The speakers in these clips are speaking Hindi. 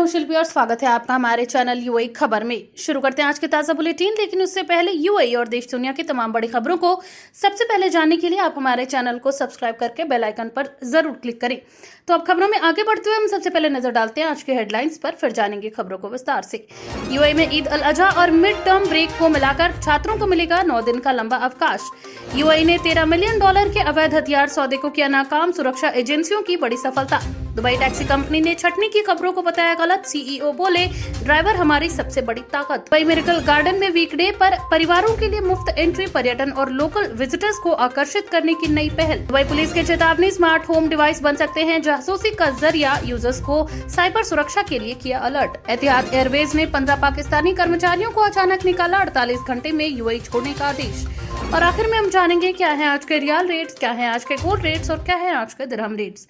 हूं शिल्पी और स्वागत है आपका हमारे चैनल यूएई खबर में। शुरू करते हैं आज के ताज़ा बुलेटिन, लेकिन उससे पहले यूएई और देश दुनिया की तमाम बड़ी खबरों को सबसे पहले जानने के लिए आप हमारे चैनल को सब्सक्राइब करके बेल आइकन पर जरूर क्लिक करें। तो अब खबरों में आगे बढ़ते हुए हम सबसे पहले नजर डालते हैं आज के हेडलाइंस पर, फिर जानेंगे खबरों को विस्तार से। यूएई में ईद अल अजहा और मिड टर्म ब्रेक को मिलाकर छात्रों को मिलेगा 9 दिन का लंबा अवकाश। यूएई ने $13 मिलियन के अवैध हथियार सौदे को किया नाकाम, सुरक्षा एजेंसियों की बड़ी सफलता। दुबई टैक्सी कंपनी ने छटनी की खबरों को बताया गलत, सीईओ बोले ड्राइवर हमारी सबसे बड़ी ताकत। दुबई मिरेकल गार्डन में वीकडे पर परिवारों के लिए मुफ्त एंट्री, पर्यटन और लोकल विजिटर्स को आकर्षित करने की नई पहल। दुबई पुलिस की चेतावनी, स्मार्ट होम डिवाइस बन सकते हैं जासूसी का जरिया, यूजर्स को साइबर सुरक्षा के लिए किया अलर्ट। एतिहाद एयरवेज ने 15 पाकिस्तानी कर्मचारियों को अचानक निकाला, 48 घंटे में यूएई छोड़ने का आदेश। और आखिर में हम जानेंगे क्या है आज के रियाल रेट्स, क्या है आज के गोल्ड रेट्स और क्या है आज के दिरहम रेट्स।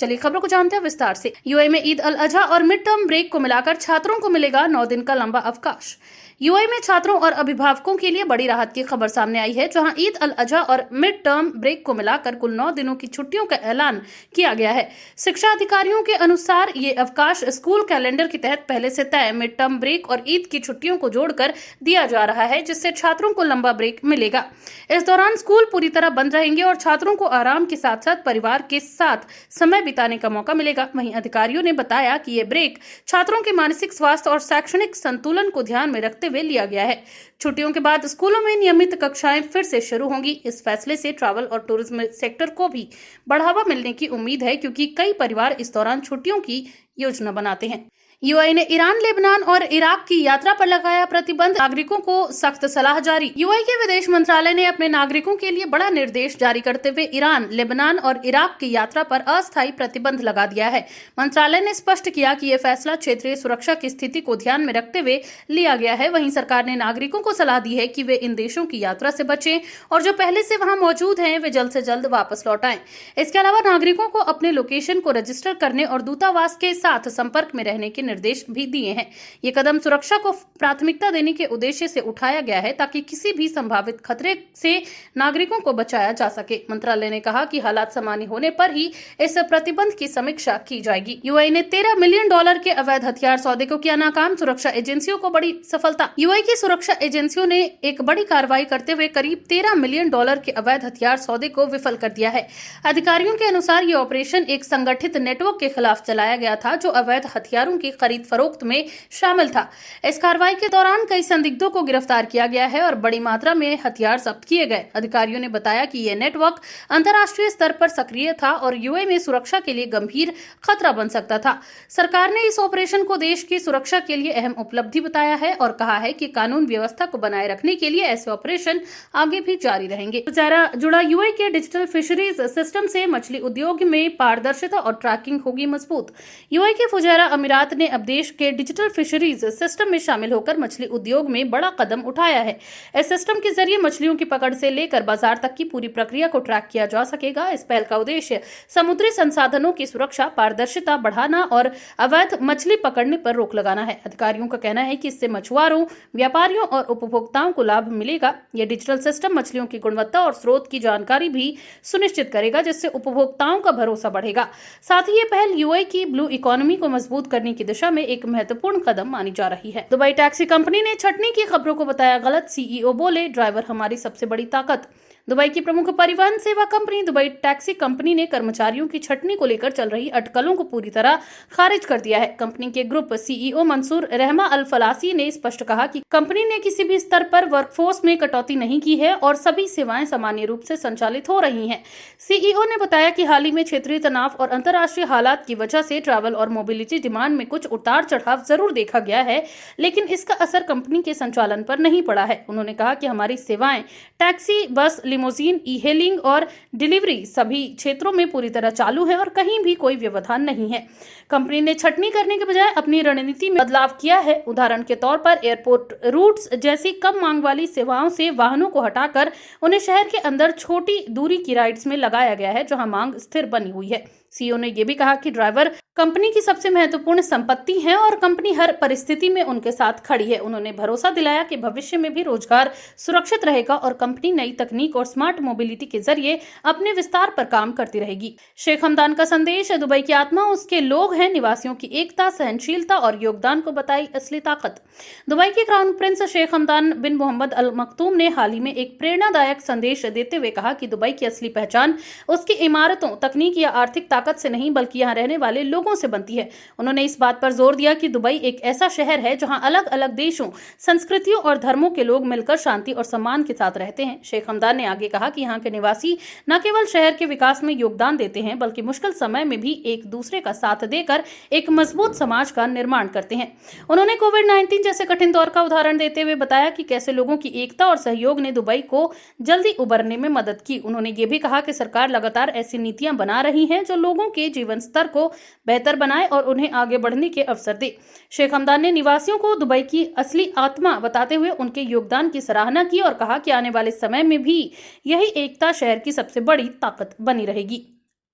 चलिए खबरों को जानते हैं विस्तार से। यूएई में ईद अल अजहा और मिड टर्म ब्रेक को मिलाकर छात्रों को मिलेगा 9 दिन का लंबा अवकाश। यूएई में छात्रों और अभिभावकों के लिए बड़ी राहत की खबर सामने आई है, जहां ईद अल अजहा और मिड टर्म ब्रेक को मिलाकर कुल 9 दिनों की छुट्टियों का ऐलान किया गया है। शिक्षा अधिकारियों के अनुसार ये अवकाश स्कूल कैलेंडर के तहत पहले से तय मिड टर्म ब्रेक और ईद की छुट्टियों को जोड़कर दिया जा रहा है, जिससे छात्रों को लंबा ब्रेक मिलेगा। इस दौरान स्कूल पूरी तरह बंद रहेंगे और छात्रों को आराम के साथ साथ परिवार के साथ समय बिताने का मौका मिलेगा। वहीं अधिकारियों ने बताया कि ये ब्रेक छात्रों के मानसिक स्वास्थ्य और शैक्षणिक संतुलन को ध्यान में रखते हुए लिया गया है। छुट्टियों के बाद स्कूलों में नियमित कक्षाएं फिर से शुरू होंगी। इस फैसले से ट्रैवल और टूरिज्म सेक्टर को भी बढ़ावा मिलने की उम्मीद है, क्योंकि कई परिवार इस दौरान छुट्टियों की योजना बनाते हैं। यूएई ने ईरान, लेबनान और इराक की यात्रा पर लगाया प्रतिबंध, नागरिकों को सख्त सलाह जारी। यूएई के विदेश मंत्रालय ने अपने नागरिकों के लिए बड़ा निर्देश जारी करते हुए ईरान, लेबनान और इराक की यात्रा पर अस्थायी प्रतिबंध लगा दिया है। मंत्रालय ने स्पष्ट किया कि यह फैसला क्षेत्रीय सुरक्षा की स्थिति को ध्यान में रखते हुए लिया गया है। वहीं सरकार ने नागरिकों को सलाह दी है कि वे इन देशों की यात्रा से बचें और जो पहले से वहां मौजूद हैं वे जल्द से जल्द वापस लौट आएं। इसके अलावा नागरिकों को अपने लोकेशन को रजिस्टर करने और दूतावास के साथ संपर्क में रहने के निर्देश भी दिए हैं। ये कदम सुरक्षा को प्राथमिकता देने के उद्देश्य से उठाया गया है, ताकि किसी भी संभावित खतरे से नागरिकों को बचाया जा सके। मंत्रालय ने कहा कि हालात सामान्य होने पर ही इस प्रतिबंध की समीक्षा की जाएगी। यूएई ने $13 मिलियन के अवैध हथियार सौदे को किया नाकाम, सुरक्षा एजेंसियों को बड़ी सफलता। यूएई की सुरक्षा एजेंसियों ने एक बड़ी कार्रवाई करते हुए करीब $13 मिलियन के अवैध हथियार सौदे को विफल कर दिया है। अधिकारियों के अनुसार ये ऑपरेशन एक संगठित नेटवर्क के खिलाफ चलाया गया था, जो अवैध हथियारों की खरीद फरोख्त में शामिल था। इस कार्रवाई के दौरान कई संदिग्धों को गिरफ्तार किया गया है और बड़ी मात्रा में हथियार जब्त किए गए। अधिकारियों ने बताया कि यह नेटवर्क अंतर्राष्ट्रीय स्तर पर सक्रिय था और यूएई में सुरक्षा के लिए गंभीर खतरा बन सकता था। सरकार ने इस ऑपरेशन को देश की सुरक्षा के लिए अहम उपलब्धि बताया है और कहा है कि कानून व्यवस्था को बनाए रखने के लिए ऐसे ऑपरेशन आगे भी जारी रहेंगे। जुड़ा यूएई के डिजिटल फिशरीज सिस्टम से मछली उद्योग में पारदर्शिता और ट्रैकिंग होगी मजबूत। यूएई के फुजैरा अमीरात ने अब देश के डिजिटल फिशरीज सिस्टम में शामिल होकर मछली उद्योग में बड़ा कदम उठाया है। इस सिस्टम के जरिए मछलियों की पकड़ से लेकर बाजार तक की पूरी प्रक्रिया को ट्रैक किया जा सकेगा। इस पहल का उद्देश्य समुद्री संसाधनों की सुरक्षा, पारदर्शिता बढ़ाना और अवैध मछली पकड़ने पर रोक लगाना है। अधिकारियों का कहना है कि इससे मछुआरों, व्यापारियों और उपभोक्ताओं को लाभ मिलेगा। यह डिजिटल सिस्टम मछलियों की गुणवत्ता और स्रोत की जानकारी भी सुनिश्चित करेगा, जिससे उपभोक्ताओं का भरोसा बढ़ेगा। साथ ही ये पहल यूएई की ब्लू इकोनॉमी को मजबूत करने की दिशा में एक महत्वपूर्ण कदम मानी जा रही है। दुबई टैक्सी कंपनी ने छटनी की खबरों को बताया गलत, सीईओ बोले ड्राइवर हमारी सबसे बड़ी ताकत। दुबई की प्रमुख परिवहन सेवा कंपनी दुबई टैक्सी कंपनी ने कर्मचारियों की छटनी को लेकर चल रही अटकलों को पूरी तरह खारिज कर दिया है। कंपनी के ग्रुप सीईओ मंसूर रहमा अल फलासी ने स्पष्ट कहा कि कंपनी ने किसी भी स्तर पर वर्कफोर्स में कटौती नहीं की है और सभी सेवाएं सामान्य रूप से संचालित हो रही हैं। सीईओ ने बताया कि हाल ही में क्षेत्रीय तनाव और अंतर्राष्ट्रीय हालात की वजह से ट्रैवल और मोबिलिटी डिमांड में कुछ उतार चढ़ाव जरूर देखा गया है, लेकिन इसका असर कंपनी के संचालन पर नहीं पड़ा है। उन्होंने कहा कि हमारी सेवाएं टैक्सी, बस, लिमोजीन, ई-हेलिंग और डिलीवरी सभी क्षेत्रों में पूरी तरह चालू है और कहीं भी कोई व्यवधान नहीं है। कंपनी ने छटनी करने के बजाय अपनी रणनीति में बदलाव किया है। उदाहरण के तौर पर एयरपोर्ट रूट्स जैसी कम मांग वाली सेवाओं से वाहनों को हटाकर उन्हें शहर के अंदर छोटी दूरी की राइड्स में लगाया गया है, जहां मांग स्थिर बनी हुई है। सीईओ ने यह भी कहा कि ड्राइवर कंपनी की सबसे महत्वपूर्ण संपत्ति है और कंपनी हर परिस्थिति में उनके साथ खड़ी है। उन्होंने भरोसा दिलाया कि भविष्य में भी रोजगार सुरक्षित रहेगा और कंपनी नई तकनीक और स्मार्ट मोबिलिटी के जरिए अपने विस्तार पर काम करती रहेगी। शेख हमदान का संदेश, दुबई की आत्मा उसके लोग हैं, निवासियों की एकता, सहनशीलता और योगदान को बताई असली ताकत। दुबई के क्राउन प्रिंस शेख हमदान बिन मोहम्मद अल मखतूम ने हाल ही में एक प्रेरणादायक संदेश देते हुए कहा कि दुबई की असली पहचान उसकी इमारतों, तकनीक या आर्थिक ताकत से नहीं बल्कि यहाँ रहने वाले लोगों से बनती है। उन्होंने इस बात पर जोर दिया कि दुबई एक ऐसा शहर है जहां अलग अलग देशों, संस्कृतियों और धर्मों के लोग मिलकर शांति और सम्मान के साथ रहते हैं। शेख हमदान ने आगे कहा कि यहाँ के निवासी न केवल शहर के विकास में योगदान देते हैं बल्कि मुश्किल समय में भी एक दूसरे का साथ देकर एक मजबूत समाज का निर्माण करते हैं। उन्होंने कोविड-19 जैसे कठिन दौर का उदाहरण देते हुए बताया कि कैसे लोगों की एकता और सहयोग ने दुबई को जल्दी उबरने में मदद की। उन्होंने ये भी कहा कि सरकार लगातार ऐसी नीतियां बना रही है जो लोगों के जीवन स्तर को बेहतर बनाए और उन्हें आगे बढ़ने के अवसर दे। शेख हमदान ने निवासियों को दुबई की असली आत्मा बताते हुए उनके योगदान की सराहना की और कहा कि आने वाले समय में भी यही एकता शहर की सबसे बड़ी ताकत बनी रहेगी।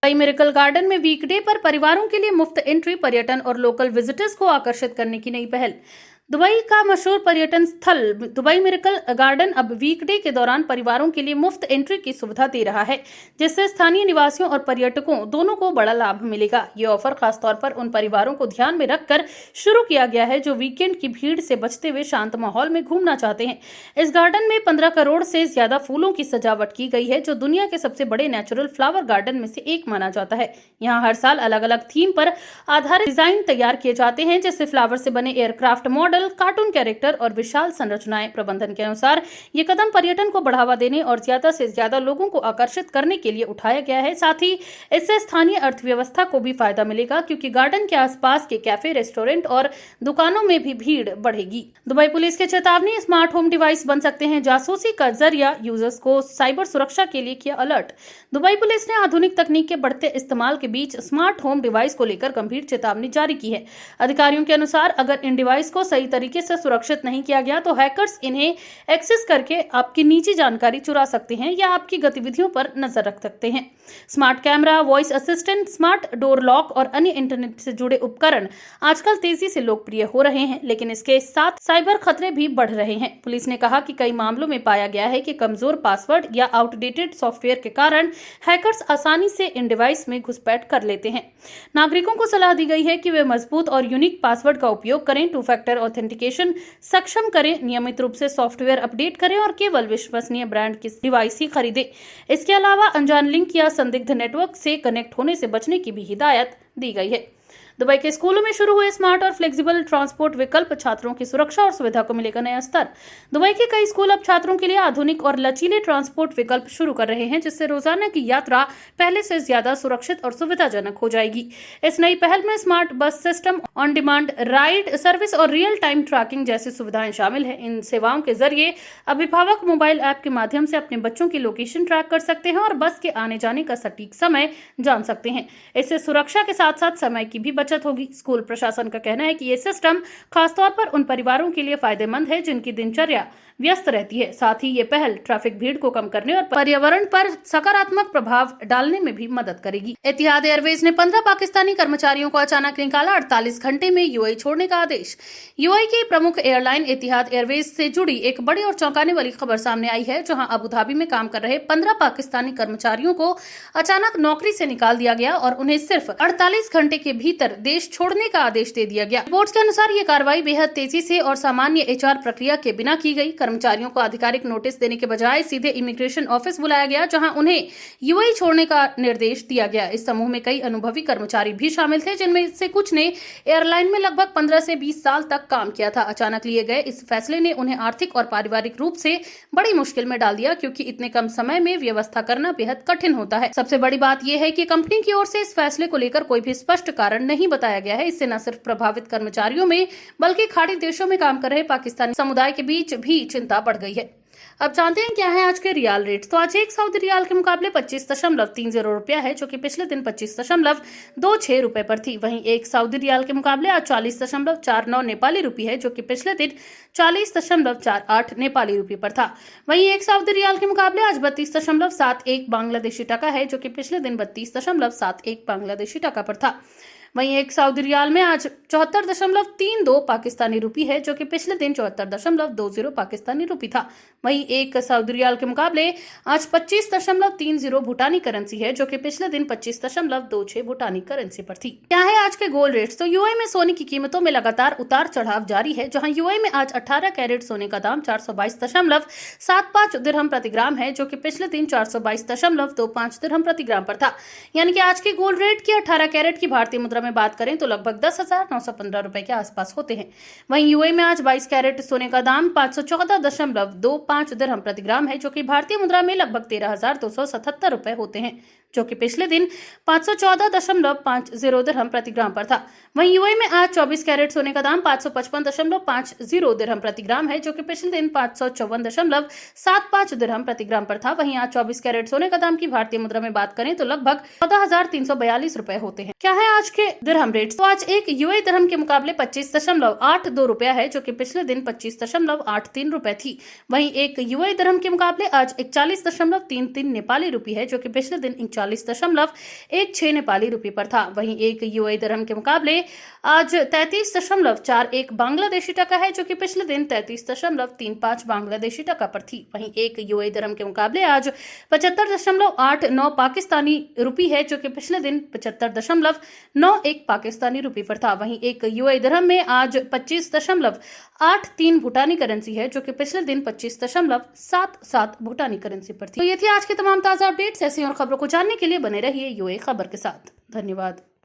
दुबई मिरेकल गार्डन में वीकडे पर परिवारों के लिए मुफ्त एंट्री, पर्यटन और लोकल विजिटर्स को आकर्षित करने की नई पहल। दुबई का मशहूर पर्यटन स्थल दुबई मिरेकल गार्डन अब वीकडे के दौरान परिवारों के लिए मुफ्त एंट्री की सुविधा दे रहा है, जिससे स्थानीय निवासियों और पर्यटकों दोनों को बड़ा लाभ मिलेगा। ये ऑफर खासतौर पर उन परिवारों को ध्यान में रखकर शुरू किया गया है जो वीकेंड की भीड़ से बचते हुए शांत माहौल में घूमना चाहते हैं। इस गार्डन में 15 करोड़ से ज्यादा फूलों की सजावट की गई है, जो दुनिया के सबसे बड़े नेचुरल फ्लावर गार्डन में से एक माना जाता है। यहाँ हर साल अलग अलग थीम पर आधारित डिजाइन तैयार किए जाते हैं, जैसे फ्लावर से बने एयरक्राफ्ट मॉडल, कार्टून कैरेक्टर और विशाल संरचनाएं। प्रबंधन के अनुसार ये कदम पर्यटन को बढ़ावा देने और ज्यादा से ज्यादा लोगों को आकर्षित करने के लिए उठाया गया है। साथ ही इससे स्थानीय अर्थव्यवस्था को भी फायदा मिलेगा, क्योंकि गार्डन के आसपास के कैफे, रेस्टोरेंट और दुकानों में भी भीड़ बढ़ेगी। दुबई पुलिस की चेतावनी, स्मार्ट होम डिवाइस बन सकते हैं जासूसी का जरिया, यूजर्स को साइबर सुरक्षा के लिए किया अलर्ट। दुबई पुलिस ने आधुनिक तकनीक के बढ़ते इस्तेमाल के बीच स्मार्ट होम डिवाइस को लेकर गंभीर चेतावनी जारी की है। अधिकारियों के अनुसार अगर इन डिवाइस को सही तरीके से सुरक्षित नहीं किया गया तो हैकर्स इन्हें एक्सेस करके आपकी निजी जानकारी चुरा सकते हैं या आपकी गतिविधियों पर नजर रख सकते हैं। Smart camera, voice assistant, smart door lock और अन्य इंटरनेट से जुड़े उपकरण आजकल तेजी से लोकप्रिय हो रहे हैं, लेकिन इसके साथ साइबर खतरे भी बढ़ रहे हैं। पुलिस ने कहा कि कई मामलों में पाया गया है कि कमजोर पासवर्ड या आउटडेटेड सॉफ्टवेयर के कारण हैकर्स आसानी से इन डिवाइस में घुसपैठ कर लेते हैं। नागरिकों को सलाह दी गई है कि वे मजबूत और यूनिक पासवर्ड का उपयोग करें, 2 फैक्टर ऑथेंटिकेशन सक्षम करें, नियमित रूप से सॉफ्टवेयर अपडेट करें और केवल विश्वसनीय ब्रांड की डिवाइस ही खरीदें। इसके अलावा अनजान लिंक या संदिग्ध नेटवर्क से कनेक्ट होने से बचने की भी हिदायत दी गई है। दुबई के स्कूलों में शुरू हुए स्मार्ट और फ्लेक्सिबल ट्रांसपोर्ट विकल्प छात्रों की सुरक्षा और सुविधा को मिलेगा नया स्तर। दुबई के कई स्कूल अब छात्रों के लिए आधुनिक और लचीले ट्रांसपोर्ट विकल्प शुरू कर रहे हैं, जिससे रोजाना की यात्रा पहले से ज्यादा सुरक्षित और सुविधाजनक हो जाएगी। इस नई पहल में smart bus system, on demand ride service और रियल टाइम ट्रैकिंग जैसी सुविधाएं शामिल है। इन सेवाओं के जरिए अभिभावक मोबाइल ऐप के माध्यम से अपने बच्चों की लोकेशन ट्रैक कर सकते हैं और बस के आने जाने का सटीक समय जान सकते हैं। इससे सुरक्षा के साथ साथ समय की भी बचत होगी। स्कूल प्रशासन का कहना है कि ये सिस्टम खासतौर पर उन परिवारों के लिए फायदेमंद है जिनकी दिनचर्या व्यस्त रहती है। साथ ही ये पहल ट्रैफिक भीड़ को कम करने और पर्यावरण पर सकारात्मक प्रभाव डालने में भी मदद करेगी। एतिहाद एयरवेज ने 15 पाकिस्तानी कर्मचारियों को अचानक निकाला, 48 घंटे में यूएई छोड़ने का आदेश। यूएई की प्रमुख एयरलाइन एतिहाद एयरवेज से जुड़ी एक बड़ी और चौंकाने वाली खबर सामने आई है, जहां अबू धाबी में काम कर रहे 15 पाकिस्तानी कर्मचारियों को अचानक नौकरी से निकाल दिया गया और उन्हें सिर्फ 48 घंटे के भीतर देश छोड़ने का आदेश दे दिया गया। रिपोर्ट्स के अनुसार ये कार्रवाई बेहद तेजी से और सामान्य एचआर प्रक्रिया के बिना की गई। कर्मचारियों को आधिकारिक नोटिस देने के बजाय सीधे इमिग्रेशन ऑफिस बुलाया गया, जहां उन्हें यूएई छोड़ने का निर्देश दिया गया। इस समूह में कई अनुभवी कर्मचारी भी शामिल थे, जिनमें से कुछ ने एयरलाइन में लगभग 15 से 20 साल तक काम किया था। अचानक लिए गए इस फैसले ने उन्हें आर्थिक और पारिवारिक रूप से बड़ी मुश्किल में डाल दिया, क्योंकि इतने कम समय में व्यवस्था करना बेहद कठिन होता है। सबसे बड़ी बात यह है कि कंपनी की ओर से इस फैसले को लेकर कोई भी स्पष्ट कारण नहीं बताया गया है। इससे न सिर्फ प्रभावित कर्मचारियों में बल्कि खाड़ी देशों में काम कर रहे पाकिस्तानी समुदाय के बीच भी चिंता बढ़ गई है। अब जानते हैं क्या है आज के रियाल रेट्स। तो आज एक सऊदी रियाल के मुकाबले 25.30 रुपया है, जो कि पिछले दिन 25.26 रुपए पर थी। वहीं एक सऊदी रियाल के मुकाबले आज 40.49 नेपाली रुपये है, जो कि पिछले दिन 40.48 नेपाली रुपये पर था। वहीं एक सऊदी रियाल के मुकाबले आज 32.71 बांग्लादेशी टका है, जो कि पिछले दिन 32.71 बांग्लादेशी टका पर था। वहीं एक सऊदी रियाल में आज 74.32 पाकिस्तानी रुपी है, जो कि पिछले दिन 74.20 पाकिस्तानी रुपी था। वहीं एक सऊदी रियाल के मुकाबले आज 25.30 भूटानी करेंसी है, जो कि पिछले दिन 25.26 भूटानी करेंसी पर थी। क्या है आज के गोल्ड रेट्स? तो यूएई में सोने की कीमतों में लगातार उतार चढ़ाव जारी है, जहां यूएई में आज 18 कैरेट सोने का दाम 422.75 दिरहम प्रति ग्राम है, जो कि पिछले दिन 422.25 दिरहम प्रति ग्राम पर था। यानी कि आज के गोल्ड रेट की 18 कैरेट की भारतीय मुद्रा में बात करें तो लगभग 10,915 रुपए के आसपास होते हैं। वहीं यूएई में आज 22 कैरेट सोने का दाम 514.25 दिरहम प्रति ग्राम है, जो कि भारतीय मुद्रा में लगभग 13,277 रुपए होते हैं, जो कि पिछले दिन 514.50 दिरहम प्रति ग्राम पर था। वहीं यूएई में आज 24 कैरेट सोने का दाम 555.50 दिरहम प्रति ग्राम है, जो कि पिछले दिन 554.75 दिरहम प्रति ग्राम पर था। वहीं आज 24 कैरेट सोने का दाम की भारतीय मुद्रा में बात करें तो लगभग 14,342 रुपए होते हैं। क्या है आज के दिरहम रेट? तो आज एक यूएई दिरहम के मुकाबले 25.82 रुपया है, जो कि पिछले दिन 25.83 रुपए थी। वहीं एक यूएई दिरहम के मुकाबले आज 41.33 नेपाली रुपी है, जो कि पिछले दिन 41.16 नेपाली रुपये पर था। वहीं एक यूएई दिरहम के मुकाबले आज 33.41 बांग्लादेशी टका है, जो कि पिछले दिन 33.35 बांग्लादेशी टका पर थी। वहीं एक यूएई दिरहम के मुकाबले आज 75.89 पाकिस्तानी रुपी है, जो कि पिछले दिन 75.91 पाकिस्तानी रुपये पर था। वहीं एक यूएई दिरहम में आज 25.83 भूटानी करेंसी है, जो कि पिछले दिन 25.77 भूटानी करेंसी पर थी। तो ये थी आज की तमाम ताजा अपडेट्स। ऐसी और खबरों को जानने के लिए बने रहिए यूएई खबर के साथ। धन्यवाद।